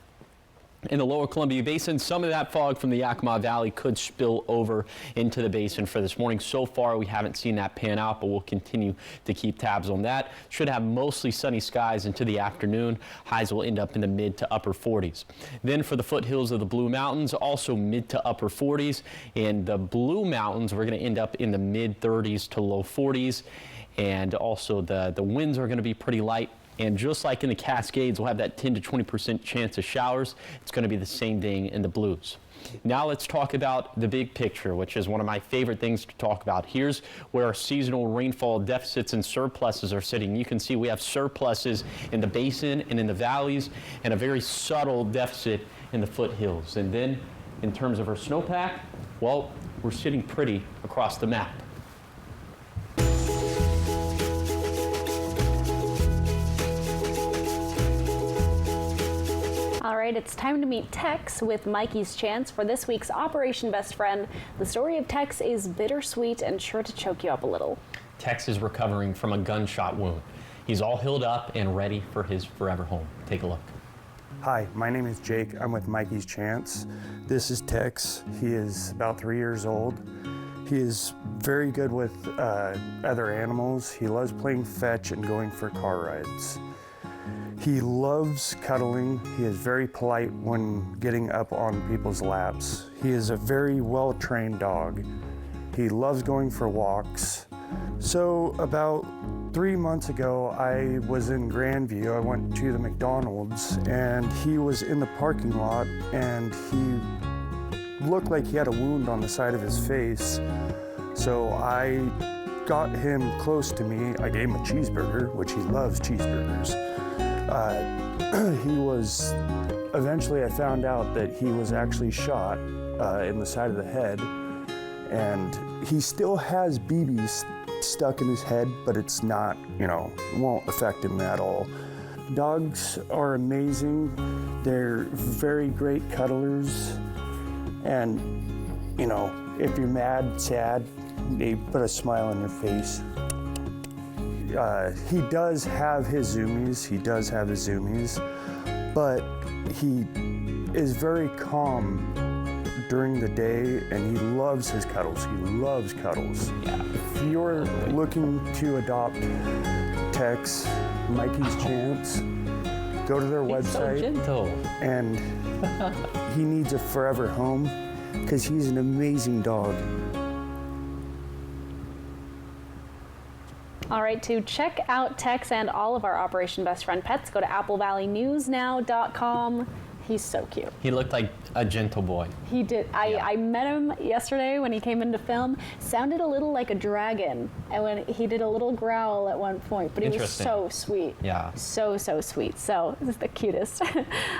In the lower Columbia Basin, some of that fog from the Yakima Valley could spill over into the basin for this morning. So far, we haven't seen that pan out, but we'll continue to keep tabs on that. Should have mostly sunny skies into the afternoon. Highs will end up in the mid to upper 40s. Then for the foothills of the Blue Mountains, also mid to upper 40s. In the Blue Mountains, we're going to end up in the mid 30s to low 40s. And also the winds are going to be pretty light. And just like in the Cascades, we'll have that 10 to 20% chance of showers. It's going to be the same thing in the Blues. Now let's talk about the big picture, which is one of my favorite things to talk about. Here's where our seasonal rainfall deficits and surpluses are sitting. You can see we have surpluses in the basin and in the valleys, and a very subtle deficit in the foothills. And then in terms of our snowpack, well, we're sitting pretty across the map. All right, it's time to meet Tex with Mikey's Chance for this week's Operation Best Friend. The story of Tex is bittersweet and sure to choke you up a little. Tex is recovering from a gunshot wound. He's all healed up and ready for his forever home. Take a look. Hi, my name is Jake. I'm with Mikey's Chance. This is Tex. He is about 3 years old. He is very good with other animals. He loves playing fetch and going for car rides. He loves cuddling. He is very polite when getting up on people's laps. He is a very well-trained dog. He loves going for walks. So about 3 months ago, I was in Grandview. I went to the McDonald's and he was in the parking lot and he looked like he had a wound on the side of his face. So I got him close to me. I gave him a cheeseburger, which he loves cheeseburgers. Eventually I found out that he was actually shot in the side of the head, and he still has BBs stuck in his head, but it's not, won't affect him at all. Dogs are amazing. They're very great cuddlers, and if you're mad, sad, they put a smile on your face. He does have his zoomies, but he is very calm during the day, and he loves his cuddles. Yeah. If you're looking to adopt Tex, Mikey's Chance, go to their website. So gentle. And he needs a forever home because he's an amazing dog. All right, to check out Tex and all of our Operation Best Friend Pets, go to applevalleyNewsNow.com. He's so cute. He looked like a gentle boy. He did. I met him yesterday when he came into film. Sounded a little like a dragon, and when he did a little growl at one point, but he was so sweet. Yeah. So sweet. So this is the cutest.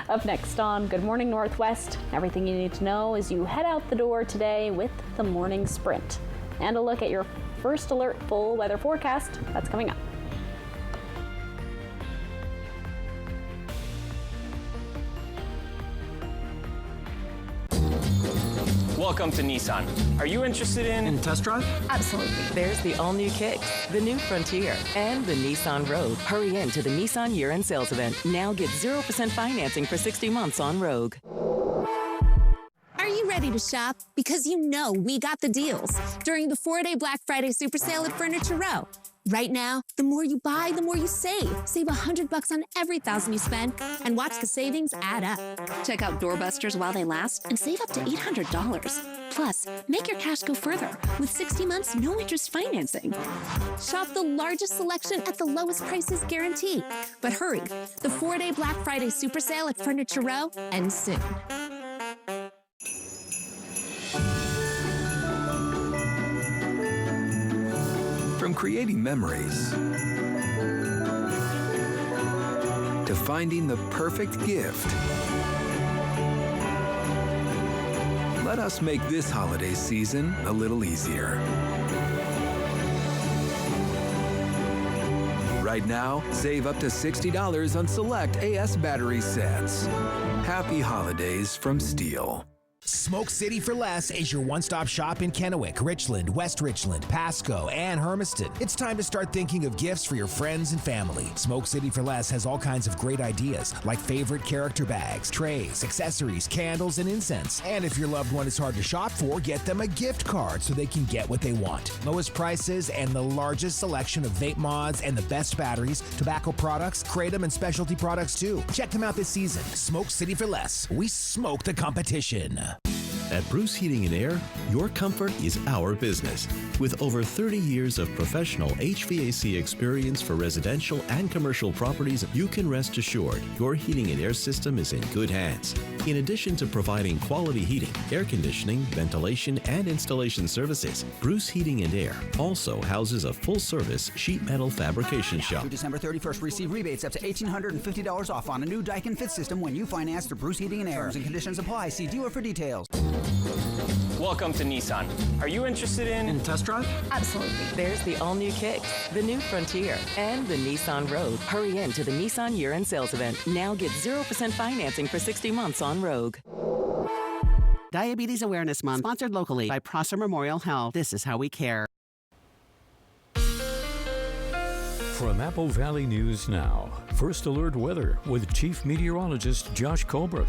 Up next on Good Morning Northwest, everything you need to know as you head out the door today with the morning sprint. And a look at your First Alert full weather forecast. That's coming up. Welcome to Nissan. Are you interested in test drive? Absolutely. There's the all-new Kicks, the new Frontier, and the Nissan Rogue. Hurry in to the Nissan year-end sales event. Now get 0% financing for 60 months on Rogue. Are you ready to shop? Because you know we got the deals during the 4-day Black Friday super sale at Furniture Row. Right now, the more you buy, the more you save. Save $100 on every $1,000 you spend and watch the savings add up. Check out doorbusters while they last and save up to $800. Plus, make your cash go further with 60 months no interest financing. Shop the largest selection at the lowest prices guaranteed. But hurry, the 4-day Black Friday super sale at Furniture Row ends soon. From creating memories to finding the perfect gift, let us make this holiday season a little easier. Right now, save up to $60 on select AS battery sets. Happy holidays from Steel. Smoke City for Less is your one-stop shop in Kennewick, Richland, West Richland, Pasco, and Hermiston. It's time to start thinking of gifts for your friends and family. Smoke City for Less has all kinds of great ideas, like favorite character bags, trays, accessories, candles, and incense. And if your loved one is hard to shop for, get them a gift card so they can get what they want. Lowest prices and the largest selection of vape mods and the best batteries, tobacco products, kratom, and specialty products too. Check them out this season. Smoke City for Less. We smoke the competition. At Bruce Heating and Air, your comfort is our business. With over 30 years of professional HVAC experience for residential and commercial properties, you can rest assured your heating and air system is in good hands. In addition to providing quality heating, air conditioning, ventilation, and installation services, Bruce Heating and Air also houses a full-service sheet metal fabrication shop. Through December 31st, receive rebates up to $1,850 off on a new Daikin Fit system when you finance through Bruce Heating and Air. Terms and conditions apply. See dealer for details. Welcome to Nissan. Are you interested in test drive? Absolutely. There's the all-new Kicks, the new Frontier, and the Nissan Rogue. Hurry in to the Nissan year-end sales event. Now get 0% financing for 60 months on Rogue. Diabetes Awareness Month, sponsored locally by Prosser Memorial Health. This is how we care. From Apple Valley News Now, First Alert Weather with Chief Meteorologist Josh Colbert.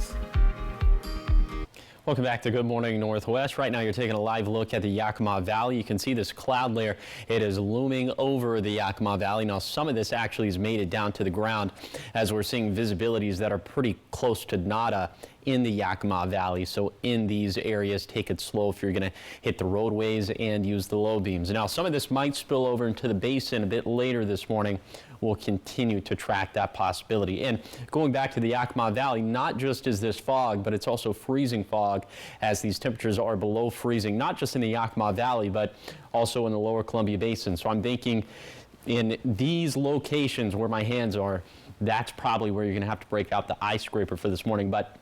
Welcome back to Good Morning Northwest. Right now you're taking a live look at the Yakima Valley. You can see this cloud layer. It is looming over the Yakima Valley. Now some of this actually has made it down to the ground as we're seeing visibilities that are pretty close to nada in the Yakima Valley. So in these areas, take it slow if you're going to hit the roadways and use the low beams. Now some of this might spill over into the basin a bit later this morning. We'll continue to track that possibility. And going back to the Yakima Valley, not just is this fog, but it's also freezing fog as these temperatures are below freezing, not just in the Yakima Valley, but also in the lower Columbia Basin. So I'm thinking in these locations where my hands are, that's probably where you're going to have to break out the ice scraper for this morning. But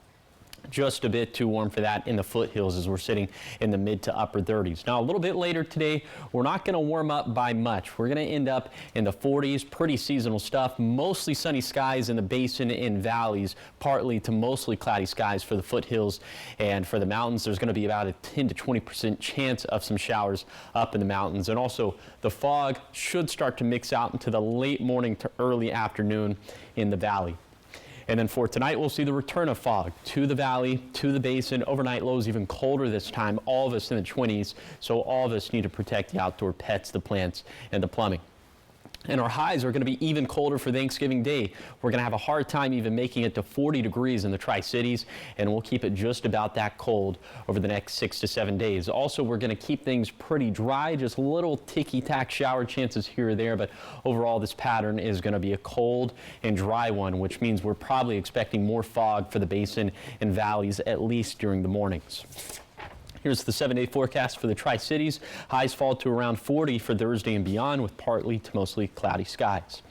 just a bit too warm for that in the foothills as we're sitting in the mid to upper 30s. Now a little bit later today, we're not going to warm up by much. We're going to end up in the 40s, pretty seasonal stuff, mostly sunny skies in the basin and valleys, partly to mostly cloudy skies for the foothills, and for the mountains there's going to be about a 10 to 20% chance of some showers up in the mountains. And also the fog should start to mix out into the late morning to early afternoon in the valley. And then for tonight, we'll see the return of fog to the valley, to the basin. Overnight lows even colder this time, all of us in the 20s. So all of us need to protect the outdoor pets, the plants, and the plumbing. And our highs are going to be even colder for Thanksgiving Day. We're going to have a hard time even making it to 40 degrees in the Tri-Cities, and we'll keep it just about that cold over the next 6 to 7 days. Also, we're going to keep things pretty dry, just little ticky-tack shower chances here or there, but overall this pattern is going to be a cold and dry one, which means we're probably expecting more fog for the basin and valleys, at least during the mornings. Here's the 7-day forecast for the Tri-Cities. Highs fall to around 40 for Thursday and beyond, with partly to mostly cloudy skies.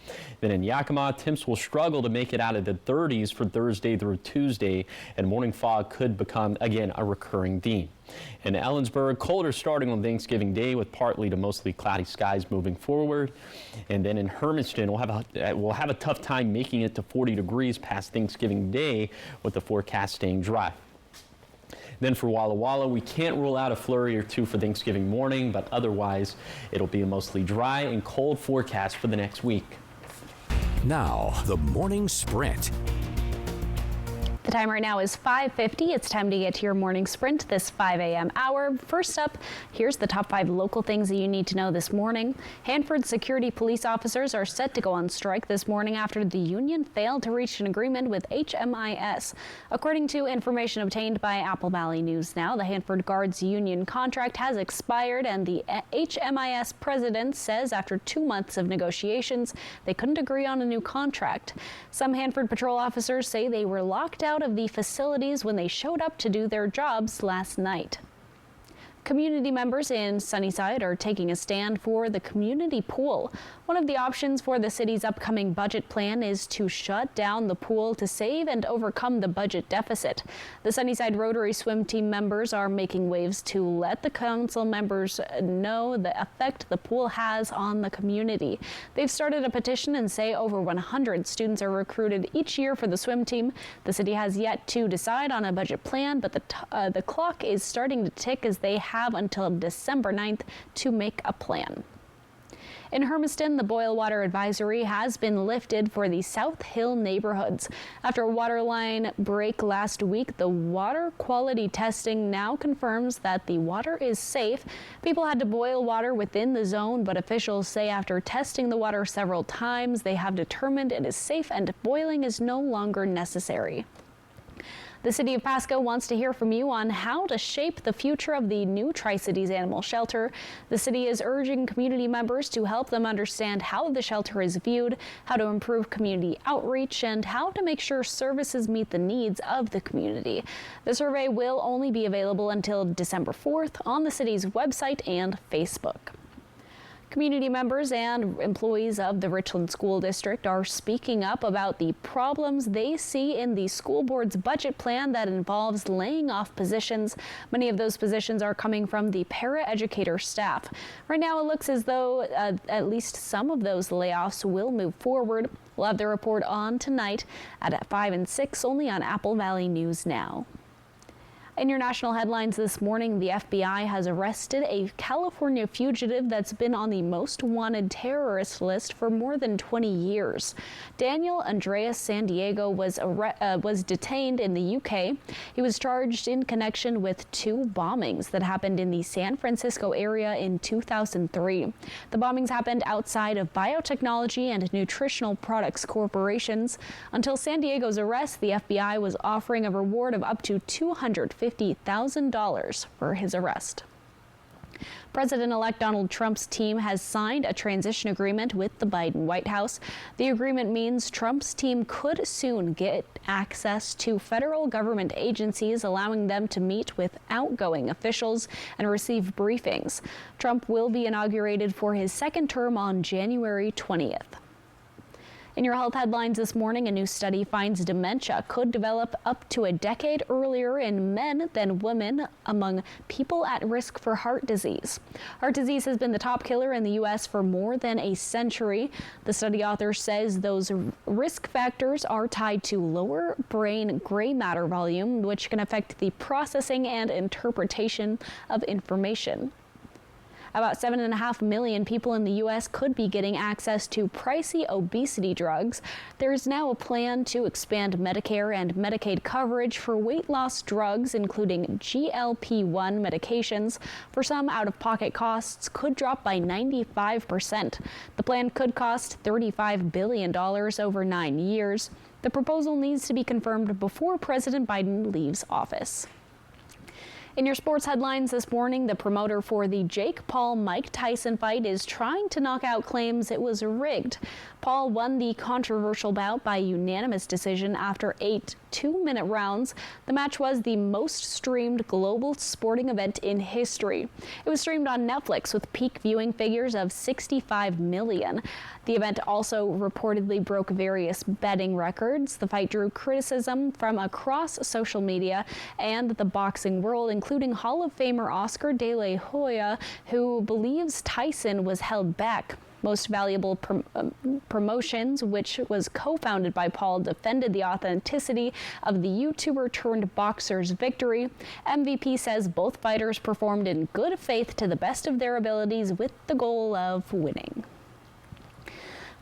Then in Yakima, temps will struggle to make it out of the 30s for Thursday through Tuesday, and morning fog could become, again, a recurring theme. In Ellensburg, colder starting on Thanksgiving Day with partly to mostly cloudy skies moving forward. And then in Hermiston, we'll have a tough time making it to 40 degrees past Thanksgiving Day, with the forecast staying dry. Then for Walla Walla, we can't rule out a flurry or two for Thanksgiving morning, but otherwise it'll be a mostly dry and cold forecast for the next week. Now, the morning sprint. The time right now is 5:50. It's time to get to your morning sprint this 5 a.m. hour. First up, here's the top 5 local things that you need to know this morning. Hanford security police officers are set to go on strike this morning after the union failed to reach an agreement with HMIS. According to information obtained by Apple Valley News Now, the Hanford Guards union contract has expired, and the HMIS president says after 2 months of negotiations, they couldn't agree on a new contract. Some Hanford patrol officers say they were locked out of the facilities when they showed up to do their jobs last night. Community members in Sunnyside are taking a stand for the community pool. One of the options for the city's upcoming budget plan is to shut down the pool to save and overcome the budget deficit. The Sunnyside Rotary Swim Team members are making waves to let the council members know the effect the pool has on the community. They've started a petition and say over 100 students are recruited each year for the swim team. The city has yet to decide on a budget plan, but the clock is starting to tick as they have until December 9th to make a plan. In Hermiston, the boil water advisory has been lifted for the South Hill neighborhoods. After a water line break last week, the water quality testing now confirms that the water is safe. People had to boil water within the zone, but officials say after testing the water several times, they have determined it is safe and boiling is no longer necessary. The City of Pasco wants to hear from you on how to shape the future of the new Tri-Cities Animal Shelter. The city is urging community members to help them understand how the shelter is viewed, how to improve community outreach, and how to make sure services meet the needs of the community. The survey will only be available until December 4th on the city's website and Facebook. Community members and employees of the Richland School District are speaking up about the problems they see in the school board's budget plan that involves laying off positions. Many of those positions are coming from the paraeducator staff. Right now, it looks as though at least some of those layoffs will move forward. We'll have the report on tonight at 5 and 6 only on Apple Valley News Now. In your national headlines this morning, the FBI has arrested a California fugitive that's been on the most wanted terrorist list for more than 20 years. Daniel Andreas Sandiego was detained in the UK. He was charged in connection with 2 bombings that happened in the San Francisco area in 2003. The bombings happened outside of biotechnology and nutritional products corporations. Until Sandiego's arrest, the FBI was offering a reward of up to $250,000 for his arrest. President-elect Donald Trump's team has signed a transition agreement with the Biden White House. The agreement means Trump's team could soon get access to federal government agencies, allowing them to meet with outgoing officials and receive briefings. Trump will be inaugurated for his second term on January 20th. In your health headlines this morning, a new study finds dementia could develop up to a decade earlier in men than women among people at risk for heart disease. Heart disease has been the top killer in the U.S. for more than a century. The study author says those risk factors are tied to lower brain gray matter volume, which can affect the processing and interpretation of information. About 7.5 million people in the U.S. could be getting access to pricey obesity drugs. There is now a plan to expand Medicare and Medicaid coverage for weight loss drugs, including GLP-1 medications. For some, out-of-pocket costs could drop by 95%. The plan could cost $35 billion over 9 years. The proposal needs to be confirmed before President Biden leaves office. In your sports headlines this morning, the promoter for the Jake Paul-Mike Tyson fight is trying to knock out claims it was rigged. Paul won the controversial bout by unanimous decision after 8 two-minute rounds. The match was the most streamed global sporting event in history. It was streamed on Netflix with peak viewing figures of 65 million. The event also reportedly broke various betting records. The fight drew criticism from across social media and the boxing world, including Hall of Famer Oscar De La Hoya, who believes Tyson was held back. Most Valuable Promotions, which was co-founded by Paul, defended the authenticity of the YouTuber turned boxer's victory. MVP says both fighters performed in good faith to the best of their abilities with the goal of winning.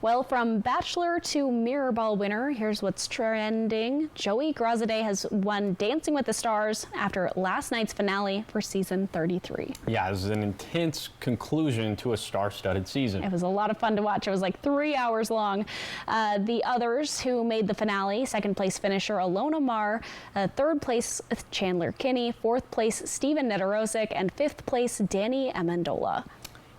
Well, from Bachelor to Mirror Ball winner, here's what's trending. Joey Grosjean has won Dancing with the Stars after last night's finale for season 33. Yeah, it was an intense conclusion to a star-studded season. It was a lot of fun to watch. It was like 3 hours long. The others who made the finale, second place finisher Alona Mar, third place Chandler Kinney, fourth place Steven Nedorosik, and fifth place Danny Amendola.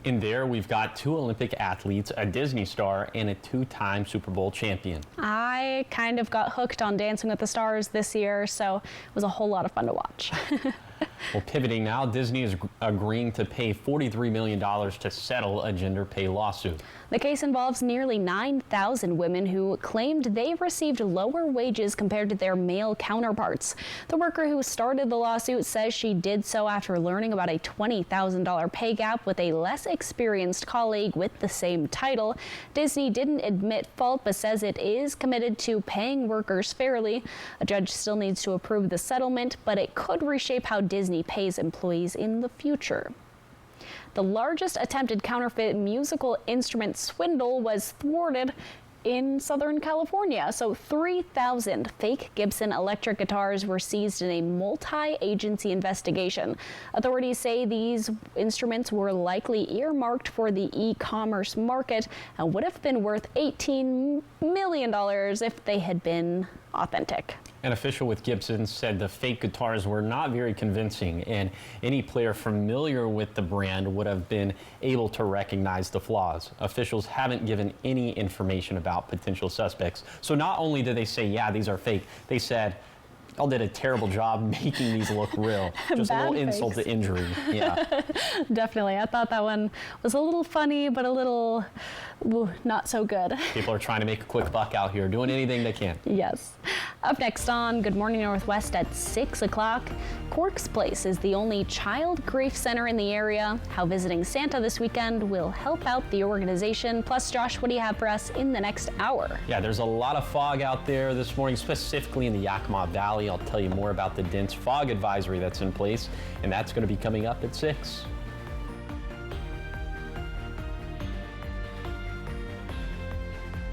In there, we've got 2 Olympic athletes, a Disney star, and a 2-time Super Bowl champion. I kind of got hooked on Dancing with the Stars this year, so it was a whole lot of fun to watch. Well, pivoting now, Disney is agreeing to pay $43 million to settle a gender pay lawsuit. The case involves nearly 9,000 women who claimed they received lower wages compared to their male counterparts. The worker who started the lawsuit says she did so after learning about a $20,000 pay gap with a less experienced colleague with the same title. Disney didn't admit fault, but says it is committed to paying workers fairly. A judge still needs to approve the settlement, but it could reshape how Disney pays employees in the future. The largest attempted counterfeit musical instrument swindle was thwarted in Southern California. So 3,000 fake Gibson electric guitars were seized in a multi-agency investigation. Authorities say these instruments were likely earmarked for the e-commerce market and would have been worth $18 million if they had been authentic. An official with Gibson said the fake guitars were not very convincing, and any player familiar with the brand would have been able to recognize the flaws. Officials haven't given any information about potential suspects. So not only did they say, yeah, these are fake, they said, y'all did a terrible job making these look real. Just a little insult to injury. Yeah. Definitely. I thought that one was a little funny, but a little not so good. People are trying to make a quick buck out here, doing anything they can. Yes. Up next on Good Morning Northwest at 6 o'clock, Cork's Place is the only child grief center in the area. How visiting Santa this weekend will help out the organization. Plus, Josh, what do you have for us in the next hour? Yeah, there's a lot of fog out there this morning, specifically in the Yakima Valley. I'll tell you more about the dense fog advisory that's in place, and that's going to be coming up at 6.